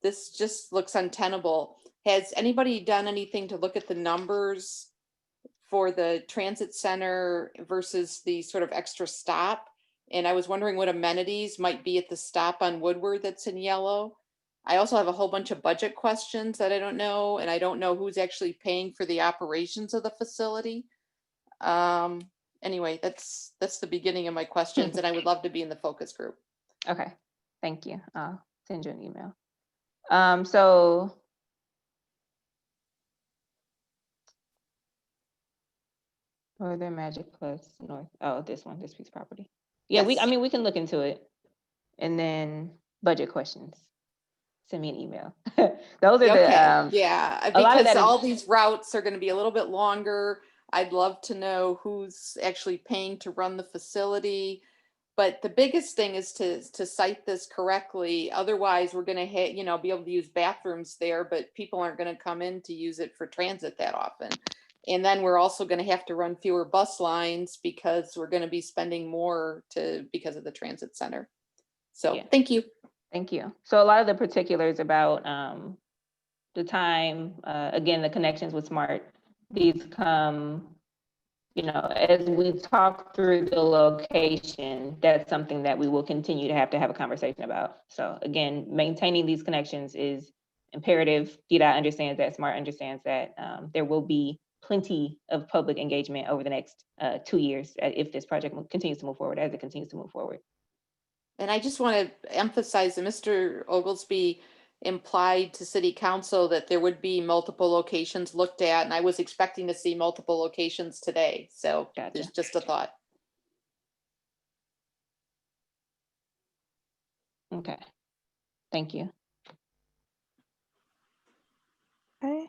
This just looks untenable. Has anybody done anything to look at the numbers for the transit center versus the sort of extra stop? And I was wondering what amenities might be at the stop on Woodward that's in yellow. I also have a whole bunch of budget questions that I don't know, and I don't know who's actually paying for the operations of the facility. Anyway, that's the beginning of my questions, and I would love to be in the focus group. Okay, thank you. I'll send you an email. So Northern Magic Plus North. Oh, this piece of property. Yeah, Yes. we can look into it. And then budget questions. Send me an email. Those are Okay, the yeah, a lot of because that is- all these routes are gonna be a little bit longer. I'd love to know who's actually paying to run the facility. But the biggest thing is to cite this correctly. Otherwise, we're gonna be able to use bathrooms there, but people aren't gonna come in to use it for transit that often. And then we're also gonna have to run fewer bus lines because we're gonna be spending more because of the transit center. So, Yeah. thank you. Thank you. So a lot of the particulars about the time, again, the connections with SMART, these come, as we talk through the location, that's something that we will continue to have a conversation about. So again, maintaining these connections is imperative. DDOT understands that, SMART understands that. There will be plenty of public engagement over the next 2 years if this project continues to move forward, as it continues to move forward. And I just want to emphasize that Mr. Oglesby implied to City Council that there would be multiple locations looked at, and I was expecting to see multiple locations today. So Gotcha. there's just a thought. Okay. Thank you. Okay.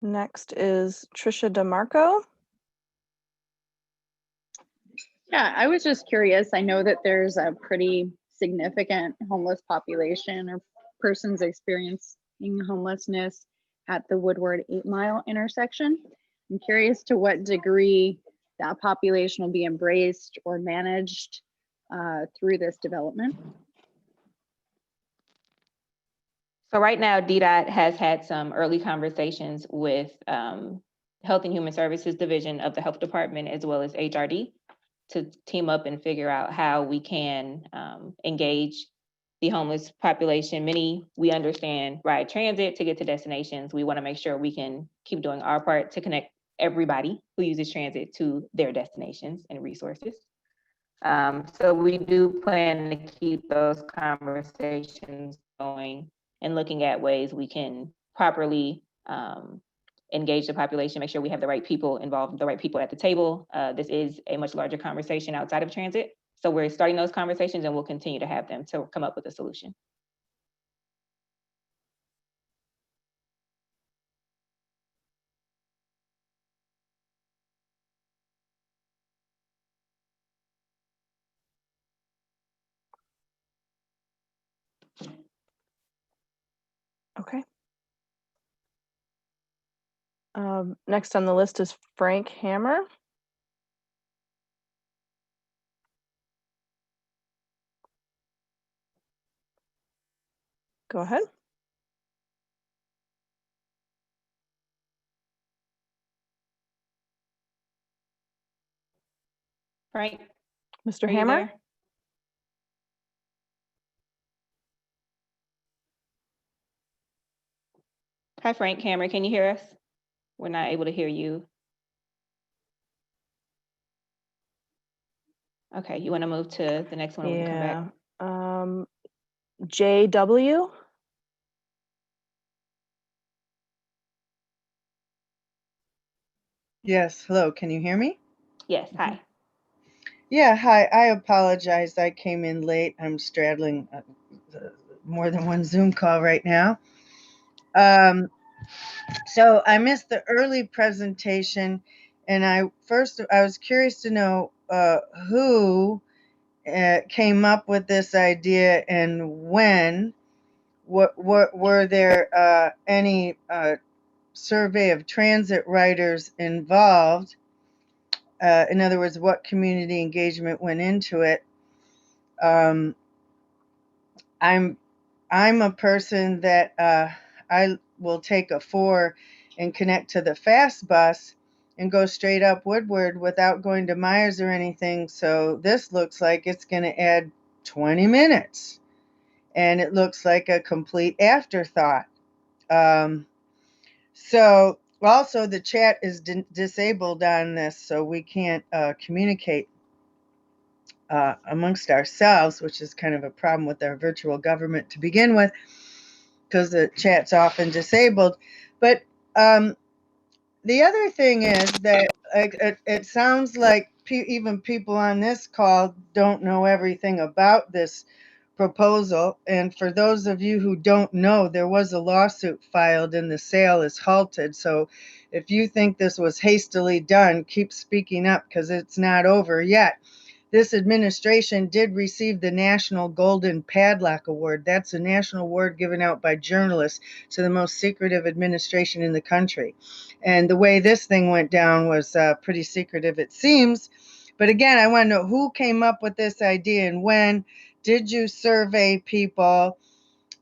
Next is Trisha DeMarco. Yeah, I was just curious. I know that there's a pretty significant homeless population or persons experiencing homelessness at the Woodward 8 Mile intersection. I'm curious to what degree that population will be embraced or managed through this development. So right now, DDOT has had some early conversations with Health and Human Services Division of the Health Department, as well as HRD, to team up and figure out how we can engage the homeless population. Many, we understand, ride transit to get to destinations. We want to make sure we can keep doing our part to connect everybody who uses transit to their destinations and resources. So we do plan to keep those conversations going and looking at ways we can properly engage the population, make sure we have the right people involved, the right people at the table. This is a much larger conversation outside of transit. So we're starting those conversations and we'll continue to have them to come up with a solution. Okay. Next on the list is Frank Hammer. Go ahead. Frank? Mr. Hammer? Hi, Frank Hammer, can you hear us? We're not able to hear you. Okay, you want to move to the next one? Yeah. We can come back. JW? Yes, hello, can you hear me? Yes, hi. Yeah, hi, I apologize. I came in late. I'm straddling more than one Zoom call right now. So I missed the early presentation, and I was curious to know who came up with this idea and when. What were there any survey of transit riders involved? In other words, what community engagement went into it? I'm a person that I will take a 4 and connect to the fast bus and go straight up Woodward without going to Myers or anything. So this looks like it's going to add 20 minutes, and it looks like a complete afterthought. So also the chat is disabled on this, so we can't communicate amongst ourselves, which is kind of a problem with our virtual government to begin with, because the chat's often disabled. But the other thing is that it sounds like even people on this call don't know everything about this proposal. And for those of you who don't know, there was a lawsuit filed and the sale is halted. So if you think this was hastily done, keep speaking up because it's not over yet. This administration did receive the National Golden Padlock Award. That's a national award given out by journalists to the most secretive administration in the country. And the way this thing went down was pretty secretive, it seems. But again, I want to know who came up with this idea and when. Did you survey people?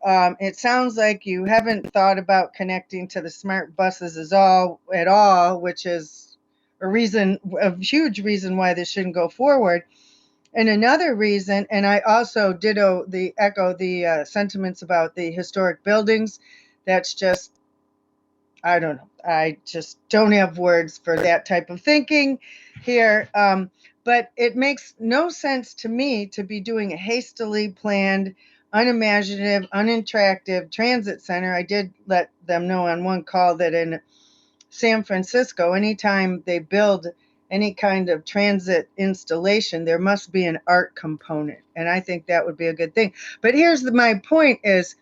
It sounds like you haven't thought about connecting to the smart buses at all, which is a huge reason why this shouldn't go forward. And another reason, and I also echo the sentiments about the historic buildings. That's just, I don't know. I just don't have words for that type of thinking here. But it makes no sense to me to be doing a hastily planned, unimaginative, unattractive transit center. I did let them know on one call that in San Francisco, anytime they build any kind of transit installation, there must be an art component. And I think that would be a good thing. But here's my point is,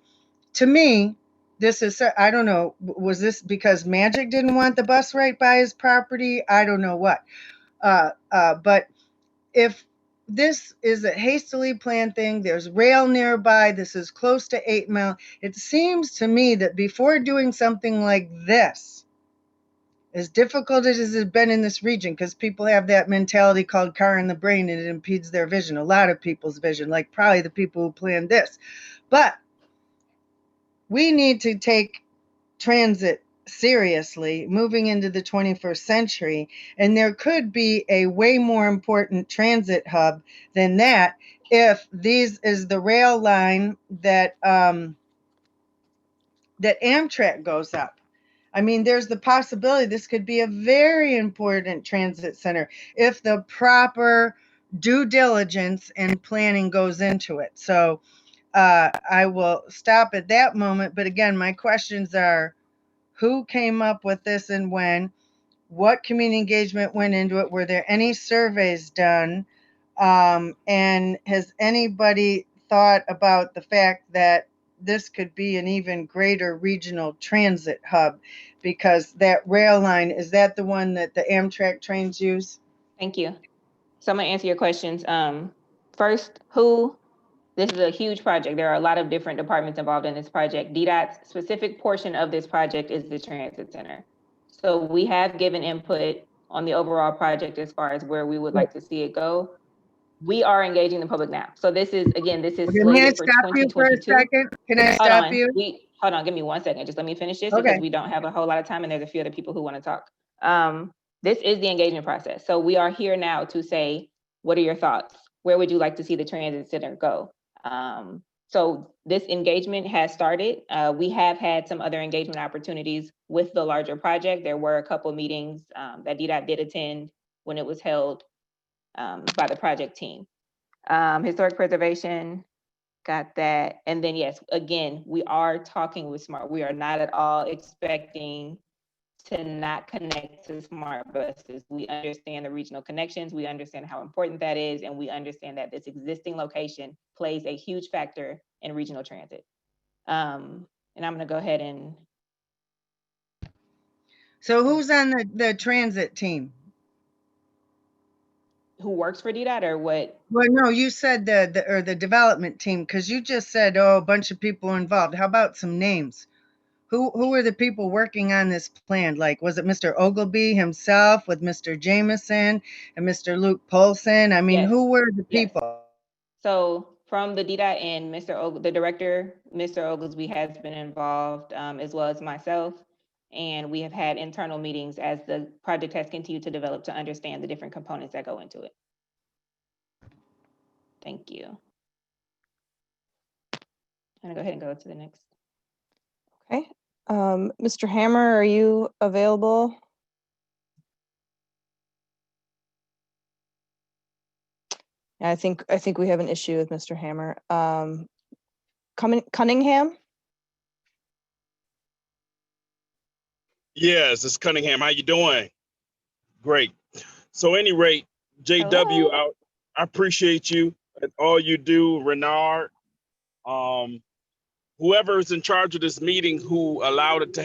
to me, this is, I don't know, was this because Magic didn't want the bus right by his property? I don't know what. But if this is a hastily planned thing, there's rail nearby, this is close to 8 Mile, it seems to me that before doing something like this, as difficult as it has been in this region, because people have that mentality called car in the brain and it impedes their vision, a lot of people's vision, like probably the people who planned this. But we need to take transit seriously moving into the 21st century, and there could be a way more important transit hub than that if these is the rail line that that Amtrak goes up. I mean, there's the possibility this could be a very important transit center if the proper due diligence and planning goes into it. So I will stop at that moment. But again, my questions are, who came up with this and when? What community engagement went into it? Were there any surveys done? And has anybody thought about the fact that this could be an even greater regional transit hub? Because that rail line, is that the one that the Amtrak trains use? Thank you. So I'm gonna answer your questions. First, who? This is a huge project. There are a lot of different departments involved in this project. DDOT's specific portion of this project is the transit center. So we have given input on the overall project as far as where we would like to see it go. We are engaging the public now. So this is, again, this is Okay, may I slated for stop you for a 2022. second? Can I stop you? Hold on, give me 1 second. Just let me finish this Okay. because we don't have a whole lot of time and there's a few other people who want to talk. This is the engagement process. So we are here now to say, what are your thoughts? Where would you like to see the transit center go? So this engagement has started. We have had some other engagement opportunities with the larger project. There were a couple meetings that DDOT did attend when it was held by the project team. Historic preservation, got that. And then yes, again, we are talking with SMART. We are not at all expecting to not connect to smart buses. We understand the regional connections, we understand how important that is, and we understand that this existing location plays a huge factor in regional transit. And I'm gonna go ahead and. So who's on the transit team? Who works for DDOT or what? Well, no, you said the development team, because you just said, oh, a bunch of people involved. How about some names? Who are the people working on this plan? Like, was it Mr. Ogilvy himself with Mr. Jameson and Mr. Luke Polson? I mean, Yes. who were the Yes. people? So from the DDOT and the director, Mr. Oglesby has been involved, as well as myself. And we have had internal meetings as the project has continued to develop to understand the different components that go into it. Thank you. I'm gonna go ahead and go to the next. Okay. Mr. Hammer, are you available? I think we have an issue with Mr. Hammer. Cunningham? Yes, it's Cunningham. How you doing? Great. So any rate, JW, I appreciate you and all you do, Renard. Whoever is in charge of this meeting who allowed it to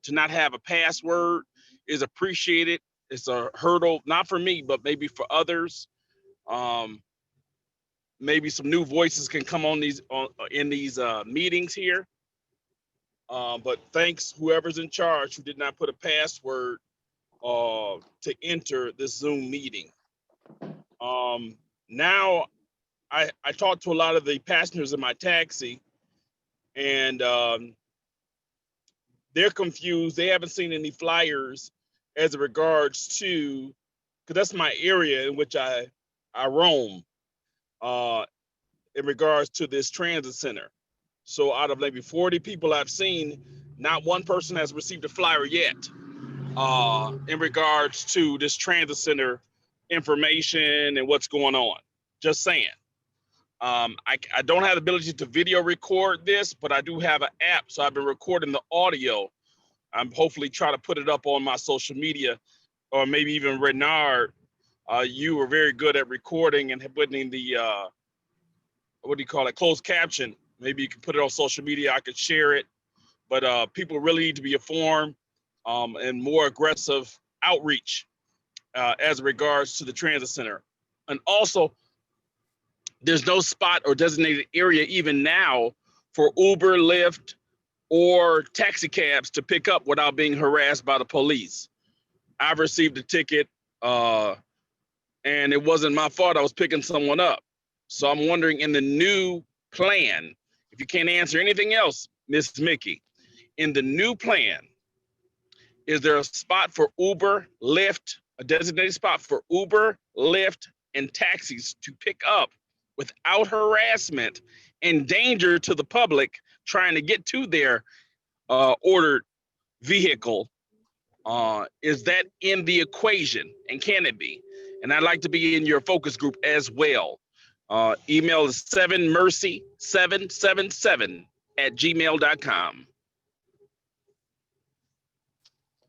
not have a password is appreciated. It's a hurdle, not for me, but maybe for others. Maybe some new voices can come on in these meetings here. But thanks whoever's in charge who did not put a password to enter this Zoom meeting. Now I talked to a lot of the passengers in my taxi, and they're confused. They haven't seen any flyers as it regards to, because that's my area in which I roam, in regards to this transit center. So out of maybe 40 people I've seen, not one person has received a flyer yet in regards to this transit center information and what's going on. Just saying. I don't have the ability to video record this, but I do have an app, so I've been recording the audio. I'm hopefully trying to put it up on my social media, or maybe even Renard. You were very good at recording and putting the what do you call it, closed caption. Maybe you can put it on social media. I could share it, but people really need to be informed and more aggressive outreach as regards to the transit center. And also, there's no spot or designated area even now for Uber, Lyft, or taxi cabs to pick up without being harassed by the police. I've received a ticket and it wasn't my fault. I was picking someone up. So I'm wondering, in the new plan, if you can't answer anything else, Miss Mickey, in the new plan, is there a spot for Uber, Lyft, a designated spot for Uber, Lyft, and taxis to pick up without harassment and danger to the public trying to get to their ordered vehicle? Is that in the equation, and can it be? And I'd like to be in your focus group as well. Email is 7mercy777@gmail.com.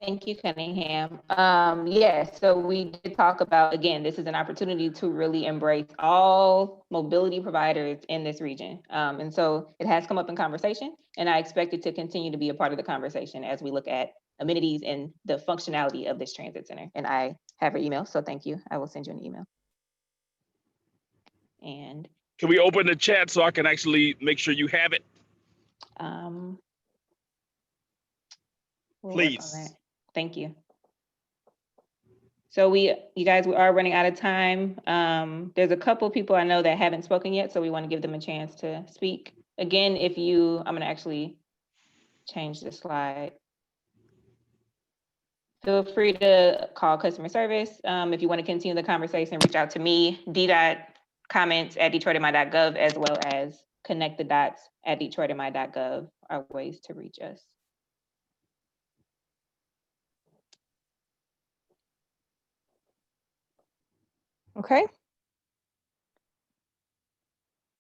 Thank you, Cunningham. Yes, so we did talk about, again, this is an opportunity to really embrace all mobility providers in this region. And so it has come up in conversation, and I expect it to continue to be a part of the conversation as we look at amenities and the functionality of this transit center. And I have your email, so thank you. I will send you an email. And can we open the chat so I can actually make sure you have it? We'll please. Thank you. So you guys, we are running out of time. There's a couple people I know that haven't spoken yet, so we want to give them a chance to speak. Again, I'm gonna actually change the slide. Feel free to call customer service. If you want to continue the conversation, reach out to me, DDOT comments at detroitmi.gov, as well as connect the dots at detroitmi.gov are ways to reach us. Okay.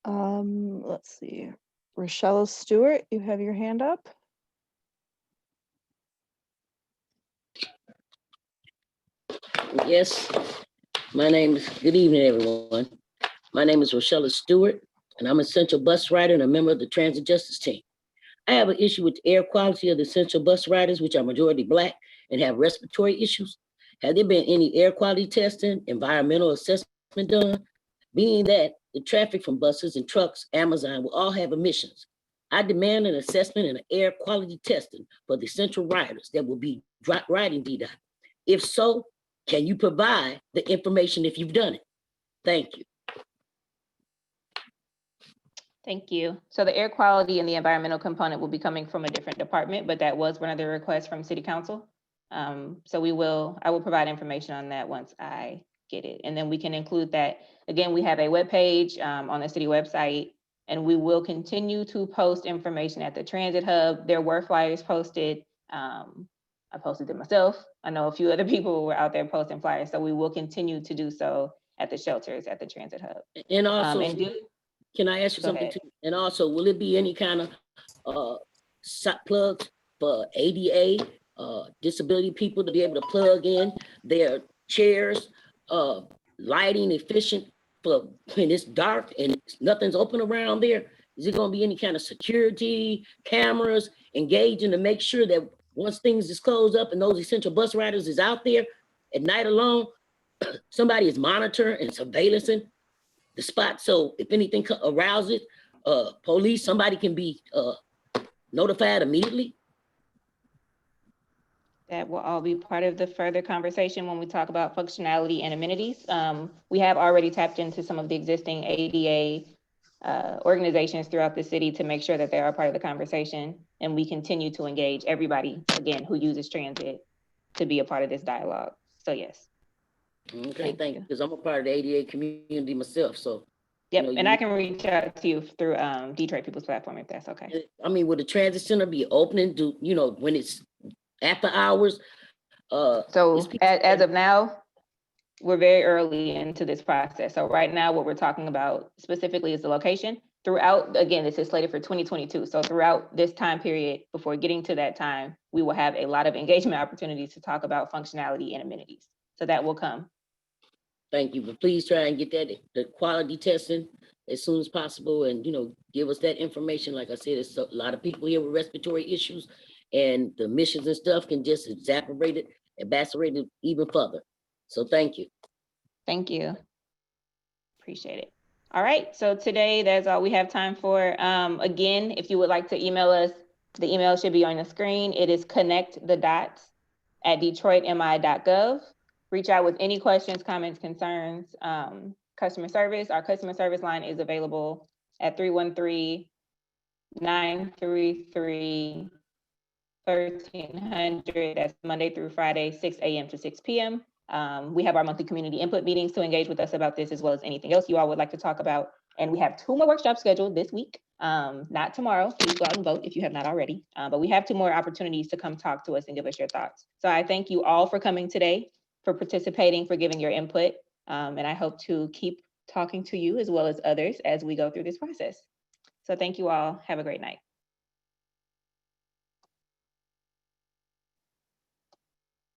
Let's see. Rochelle Stewart, you have your hand up. Yes, my name is, good evening, everyone. My name is Rochelle Stewart, and I'm a Central bus rider and a member of the Transit Justice Team. I have an issue with the air quality of the Central bus riders, which are majority Black and have respiratory issues. Have there been any air quality testing, environmental assessment done? Being that the traffic from buses and trucks, Amazon, will all have emissions. I demand an assessment and an air quality testing for the Central riders that will be riding DDOT. If so, can you provide the information if you've done it? Thank you. Thank you. So the air quality and the environmental component will be coming from a different department, but that was one of the requests from City Council. So I will provide information on that once I get it. And then we can include that. Again, we have a webpage on the city website, and we will continue to post information at the Transit Hub. There were flyers posted. I posted them myself. I know a few other people were out there posting flyers, so we will continue to do so at the shelters at the Transit Hub. And also, can I ask you something too? And also, will it be any kind of plugs for ADA disability people to be able to plug in their chairs, lighting efficient for when it's dark and nothing's open around there? Is it gonna be any kind of security, cameras, engaging to make sure that once things is closed up and those essential bus riders is out there at night alone, somebody is monitoring and surveillancing the spot, so if anything arouses police, somebody can be notified immediately? That will all be part of the further conversation when we talk about functionality and amenities. We have already tapped into some of the existing ADA organizations throughout the city to make sure that they are part of the conversation, and we continue to engage everybody, again, who uses transit to be a part of this dialogue. So yes. Okay, thank you, because I'm a part of the ADA community myself, so. Yep, and I can reach out to you through Detroit People's Platform if that's okay. I mean, would the transit center be opening when it's after hours? So as of now, we're very early into this process. So right now, what we're talking about specifically is the location. Throughout, again, this is slated for 2022. So throughout this time period, before getting to that time, we will have a lot of engagement opportunities to talk about functionality and amenities. So that will come. Thank you, but please try and get the quality testing as soon as possible, and give us that information. Like I said, there's a lot of people here with respiratory issues, and the emissions and stuff can just exacerbate it even further. So thank you. Thank you. Appreciate it. All right, so today that's all we have time for. Again, if you would like to email us, the email should be on the screen. It is connectthedots@detroitmi.gov. Reach out with any questions, comments, concerns. Customer service, our customer service line is available at 313-933-1300. That's Monday through Friday, 6 a.m. to 6 p.m. We have our monthly community input meetings to engage with us about this, as well as anything else you all would like to talk about. And we have 2 more workshops scheduled this week, not tomorrow. Please go out and vote if you have not already. But we have 2 more opportunities to come talk to us and give us your thoughts. So I thank you all for coming today, for participating, for giving your input. And I hope to keep talking to you as well as others as we go through this process. So thank you all. Have a great night.